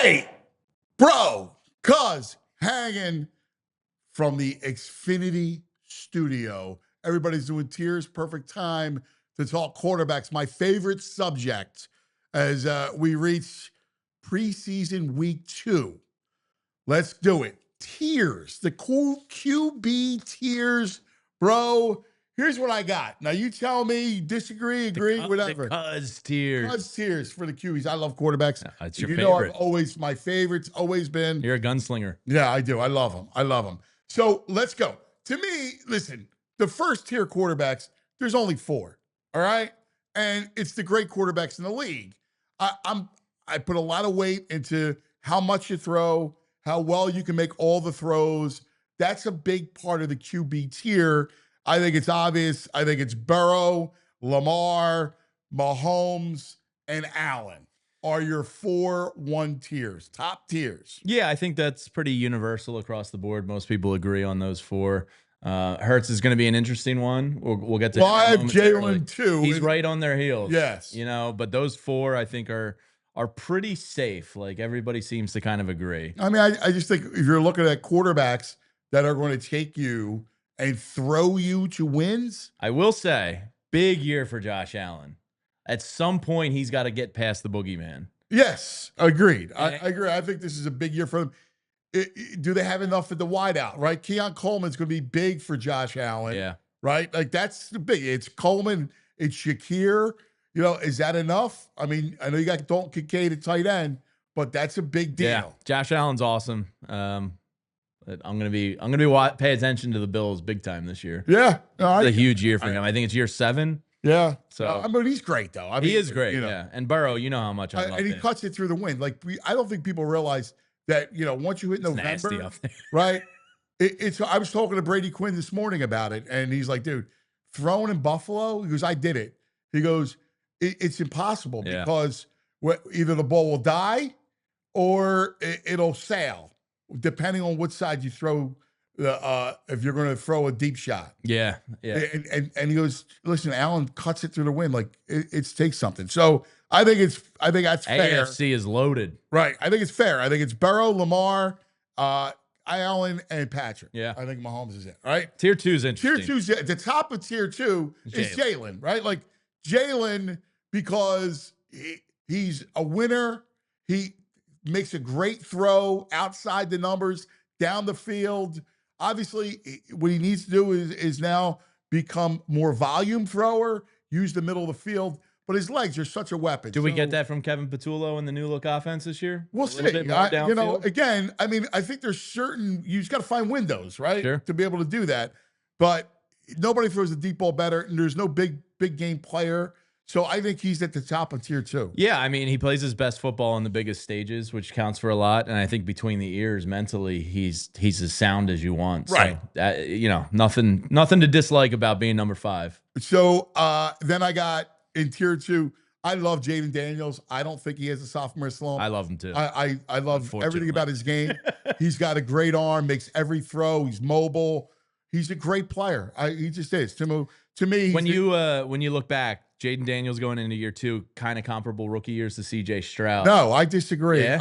Hey, bro, cuz hanging from the Xfinity studio. Everybody's doing tiers. Perfect time to talk quarterbacks. My favorite subject as we reach preseason week 2. Let's do it. Tiers, the cool QB tiers, bro. Here's what I got. Now you tell me, disagree, agree, whatever. The cuz tiers. Cuz tiers for the QBs. I love quarterbacks. Yeah, it's your you favorite. know, I've always my favorite's always been. You're a gunslinger. Yeah, I do. I love them. I love them. So let's go. To me, listen, the first tier quarterbacks, there's only 4. All right. And it's the great quarterbacks in the league. I put a lot of weight into how much you throw, how well you can make all the throws. That's a big part of the QB tier. I think it's obvious. I think it's Burrow, Lamar, Mahomes, and Allen are your 4-1 tiers, top tiers. Yeah, I think that's pretty universal across the board. Most people agree on those 4. Hurts is going to be an interesting one. We'll get to. Well, I have Jalen too. He's right on their heels. Yes, you know, but those 4 I think are pretty safe. Like everybody seems to kind of agree. I mean, I just think if you're looking at quarterbacks that are going to take you and throw you to wins, I will say, big year for Josh Allen. At some point, he's got to get past the boogeyman. Yes, agreed. I agree. I think this is a big year for them. Do they have enough at the wideout, right? Keon Coleman's going to be big for Josh Allen. Yeah. Right? Like, that's the big. It's Coleman. It's Shakir. You know, is that enough? I mean, I know you got Dalton Kincaid at tight end, but that's a big deal. Yeah. Josh Allen's awesome. I'm gonna be pay attention to the Bills big time this year. Yeah. It's a huge year for him. I think it's year 7. Yeah. So I mean, he's great though. I mean, he is great. You know, yeah. And Burrow, you know how much I love and he him. cuts it through the wind. Like I don't think people realize that. You know, once you hit November, nasty up there. right? It's. I was talking to Brady Quinn this morning about it, and he's like, "Dude, throwing in Buffalo." He goes, "I did it." He goes, "It's impossible because either the ball will die or it'll sail, depending on what side you throw." If you're going to throw a deep shot. Yeah. And he goes, listen, Allen cuts it through the wind. Like it takes something. So I think that's fair. AFC is loaded. Right. I think it's fair. I think it's Burrow, Lamar, Allen, and Patrick. Yeah. I think Mahomes is it. Right. Tier 2 is interesting. Tier 2's at the top of tier 2 is Jalen, right? Like Jalen, because he's a winner. He makes a great throw outside the numbers, down the field. Obviously, what he needs to do is now become more volume thrower, use the middle of the field, but his legs are such a weapon. Do we get that from Kevin Patullo in the new look offense this year? We'll see. You know, again, I mean, I think there's you just got to find windows, right? Sure. To be able to do that. But nobody throws the deep ball better, and there's no big game player. So I think he's at the top of tier 2. Yeah, I mean, he plays his best football on the biggest stages, which counts for a lot. And I think between the ears, mentally, he's as sound as you want. Right. So, you know, nothing to dislike about being number 5. So then I got in tier 2. I love Jaden Daniels. I don't think he has a sophomore slump. I love him too. I love everything about his game. He's got a great arm, makes every throw. He's mobile. He's a great player. He just is. To me, when you look back, Jaden Daniels going into year 2, kind of comparable rookie years to CJ Stroud. No, I disagree. Yeah?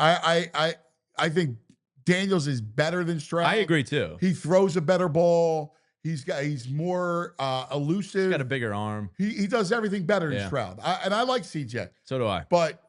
I think Daniels is better than Stroud. I agree too. He throws a better ball. He's more elusive. He's got a bigger arm. He does everything better than Stroud. And I like CJ. So do I. But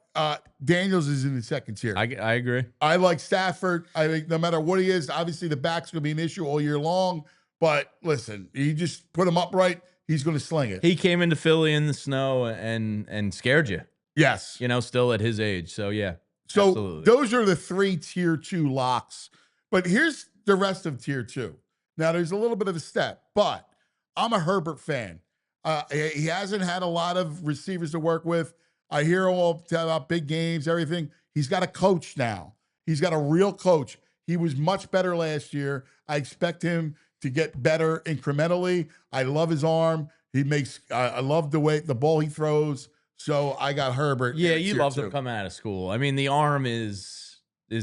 Daniels is in the second tier. I agree. I like Stafford. I think no matter what he is, obviously the back's going to be an issue all year long. But listen, you just put him upright. He's going to sling it. He came into Philly in the snow and scared you. Yes. You know, still at his age. So, yeah. So absolutely. Those are the 3 tier 2 locks. But here's the rest of tier 2. Now, there's a little bit of a step, but I'm a Herbert fan. He hasn't had a lot of receivers to work with. I hear all about big games, everything. He's got a coach now. He's got a real coach. He was much better last year. I expect him to get better incrementally. I love his arm. I love the ball he throws. So I got Herbert. Yeah, you love him coming out of school. I mean, the arm is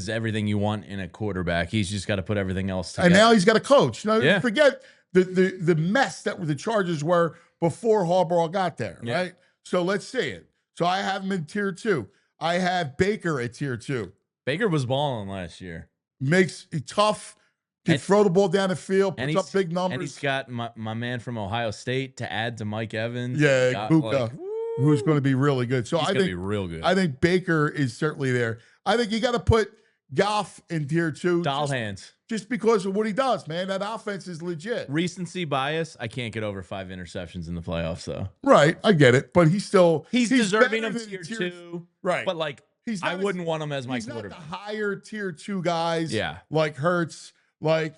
everything you want in a quarterback. He's just got to put everything else together. And now he's got a coach. Now, forget the mess that the Chargers were before Harbaugh got there, right? So let's see it. So I have him in tier 2. I have Baker at tier 2. Baker was balling last year. Makes it tough, can And- throw the ball down the field, And puts up big and numbers. he's got my man from Ohio State to add to Mike Evans. Yeah, Got, Buka, who's going to be really good. So he's I gonna think be real good. I think Baker is certainly there. I think you got to put Goff in tier 2. Doll hands. Just because of what he does, man. That offense is legit. Recency bias. I can't get over 5 interceptions in the playoffs, though. Right, I get it, but he's deserving better of than tier 2. Right, But like, I wouldn't want him as my quarterback. He's not the higher tier 2 guys. Yeah. Like Hurts, like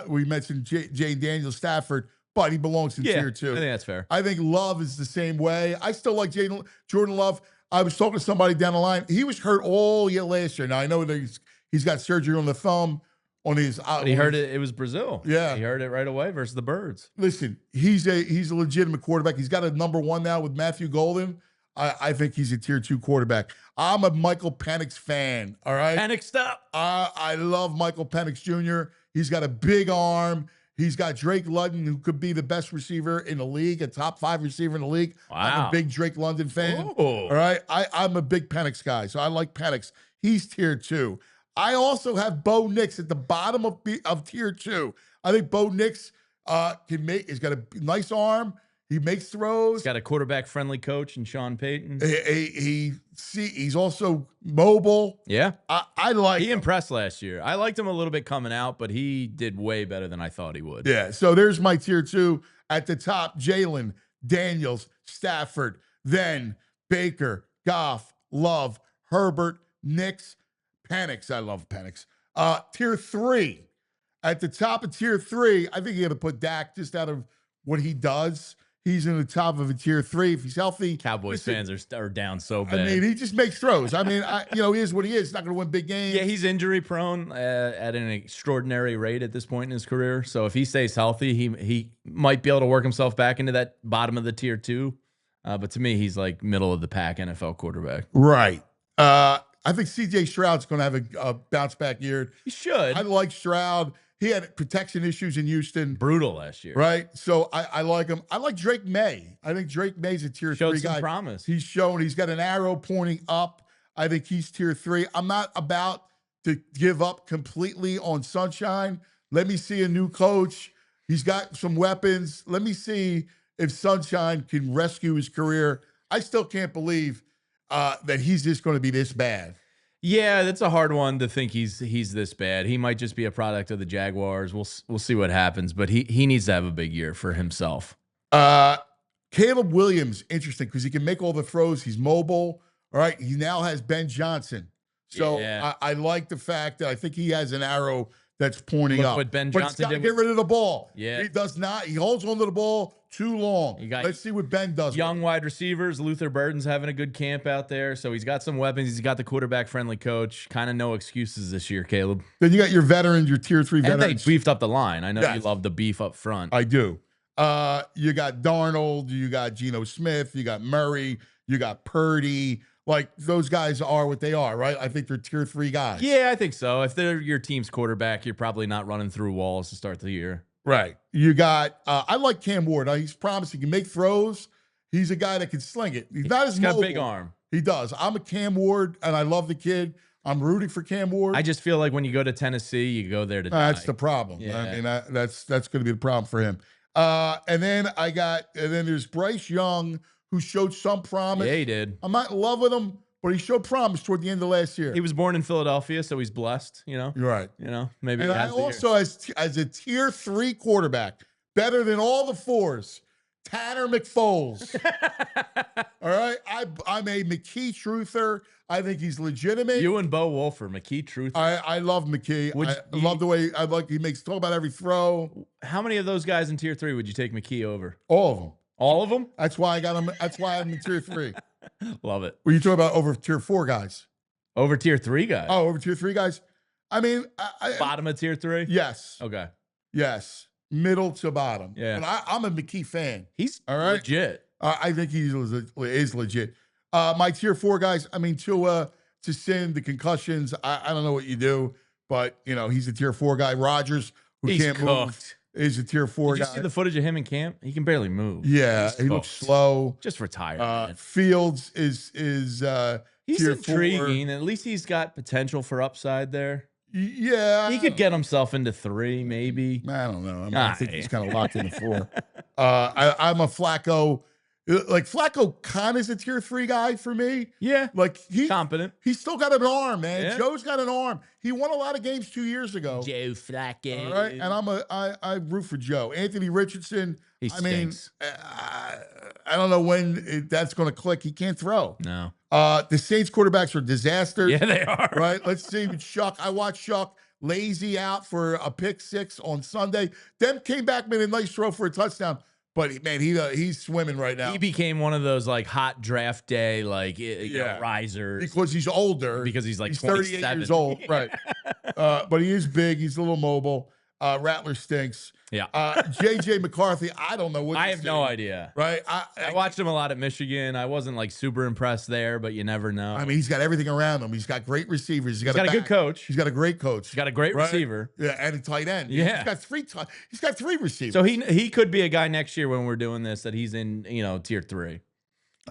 we mentioned Jay Daniel Stafford, but he belongs in tier 2. I think that's fair. I think Love is the same way. I still like Jordan Love. I was talking to somebody down the line. He was hurt all year last year. Now I know that he's got surgery on the thumb. On his, but he heard it. It was Brazil. Yeah, he heard it right away versus the Birds. Listen, he's a legitimate quarterback. He's got a #1 now with Matthew Golden. I think he's a tier 2 quarterback. I'm a Michael Penix fan. All right, Penix stop. I love Michael Penix Jr. He's got a big arm. He's got Drake London, who could be the best receiver in the league, a top 5 receiver in the league. Wow. I'm a big Drake London fan. Ooh. All right, I'm a big Penix guy, so I like Penix. He's tier 2. I also have Bo Nix at the bottom of tier 2. I think Bo Nix he's got a nice arm. He makes throws. He's got a quarterback-friendly coach in Sean Payton. He's also mobile. Yeah. I like He impressed last year. I liked him a little bit coming out, but he did way better than I thought he would. Yeah, so there's my tier 2. At the top, Jalen, Daniels, Stafford, then Baker, Goff, Love, Herbert, Nix, Penix. I love Penix. Tier 3. At the top of tier 3, I think you got to put Dak just out of what he does. He's in the top of a tier 3. If he's healthy. Cowboys fans are down so bad. I mean, he just makes throws. I mean, he is what he is. He's not going to win big games. Yeah, he's injury prone at an extraordinary rate at this point in his career. So if he stays healthy, he might be able to work himself back into that bottom of the tier 2. But to me, he's like middle of the pack NFL quarterback. Right. I think C.J. Stroud's going to have a bounce back year. He should. I like Stroud. He had protection issues in Houston. Brutal last year. Right? So I like him. I like Drake May. I think Drake May's a tier 3 Showed some guy. promise. He's shown he's got an arrow pointing up. I think he's tier 3. I'm not about to give up completely on Sunshine. Let me see a new coach. He's got some weapons. Let me see if Sunshine can rescue his career. I still can't believe that he's just going to be this bad. Yeah, that's a hard one to think he's this bad. He might just be a product of the Jaguars. We'll see what happens, but he needs to have a big year for himself. Caleb Williams, interesting because he can make all the throws. He's mobile. All right. He now has Ben Johnson. So yeah. I like the fact that I think he has an arrow that's pointing up. What Ben but Johnson he's got to did get rid of the ball. Yeah. He does not. He holds onto the ball too long. Let's see what Ben does. Young wide receivers. Luther Burden's having a good camp out there. So he's got some weapons. He's got the quarterback-friendly coach. Kind of no excuses this year, Caleb. Then you got your veterans, your tier 3 veterans. And they beefed up the line. I know you love the beef up front. I do. You got Darnold. You got Geno Smith. You got Murray. You got Purdy. Like, those guys are what they are, right? I think they're tier 3 guys. Yeah, I think so. If they're your team's quarterback, you're probably not running through walls to start the year. Right. You got, I like Cam Ward. He's promised he can make throws. He's a guy that can sling it. He's not as got mobile. a big arm. He does. I'm a Cam Ward, and I love the kid. I'm rooting for Cam Ward. I just feel like when you go to Tennessee, you go there to That's die. the problem. Yeah. I mean, that's going to be the problem for him. And then there's Bryce Young, who showed some promise. Yeah, he did. I'm not in love with him, but he showed promise toward the end of last year. He was born in Philadelphia, so he's blessed, you know? You're right. You know, maybe. And I also, as a tier 3 quarterback, better than all the 4s, Tanner McFoles. All right? I'm a McKee truther. I think he's legitimate. You and Bo Wolf are McKee truth. I love McKee. I love the way he makes talk about every throw. How many of those guys in tier 3 would you take McKee over? All of them. All of them? That's why I got him. That's why I'm in tier 3. Love it. Were you talking about over tier 4 guys? Over tier 3 guys? Oh, over tier 3 guys? I mean, bottom of tier 3? Yes. Okay. Yes. Middle to bottom. Yeah. But I'm a McKee fan. He's all right. Legit. I think he is legit. My tier 4 guys, I mean, to sin, the concussions, I don't know what you do, but, he's a tier 4 guy. Rodgers, who can't move, is a tier 4 guy. Did you see the footage of him in camp? He can barely move. Yeah, he looks slow. Just retired. Fields is he's He's tier 4. intriguing. At least he's got potential for upside there. Yeah. He could get himself into 3, maybe. I don't know. I think he's kind of locked in the 4. I'm a Flacco. Like Flacco kind of is a tier 3 guy for me. Yeah. Like Competent. He's still got an arm, man. Yeah. Joe's got an arm. He won a lot of games 2 years ago. Joe Flacco. All right. And I root for Joe. Anthony Richardson. He stinks. I don't know when that's going to click. He can't throw. No. The Saints quarterbacks are disasters. Yeah, they are. Right. Let's see. Shuck. I watched Shuck lazy out for a pick 6 on Sunday. Then came back, made a nice throw for a touchdown. But man, he's swimming right now. He became one of those like hot draft day risers because he's older. Because he's 38 years old, right? But he is big. He's a little mobile. Rattler stinks. Yeah. JJ McCarthy. I don't know what. I have no idea. Right. I watched him a lot at Michigan. I wasn't like super impressed there, but you never know. I mean, he's got everything around him. He's got great receivers. He's got a good coach. He's got a great coach. He's got a great receiver. Yeah, and a tight end. Yeah. He's got 3 receivers. So he could be a guy next year when we're doing this that he's in, tier 3.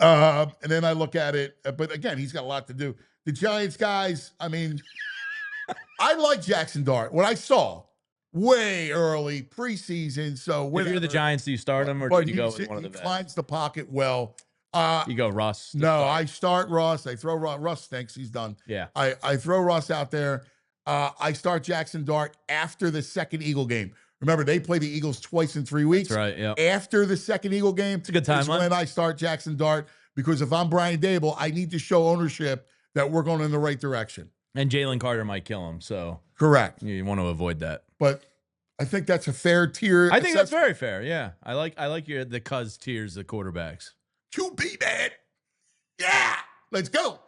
And then I look at it, but again, he's got a lot to do. The Giants guys, I mean, I like Jackson Dart. What I saw way early preseason. So if you're the Giants, do you start him or do you go with one of the vets? He climbs the pocket well. You go Russ. No, I start Russ. I throw Russ. Russ stinks. He's done. Yeah. I throw Russ out there. I start Jackson Dart after the second Eagle game. Remember, they play the Eagles twice in 3 weeks. That's right. Yeah. After the second Eagle game, it's a good time. When I start Jackson Dart, because if I'm Brian Dable, I need to show ownership that we're going in the right direction. And Jalen Carter might kill him. So correct. You want to avoid that. But I think that's a fair tier. I think that's very fair. Yeah. I like the cuz tiers of quarterbacks. To be, man. Yeah. Let's go.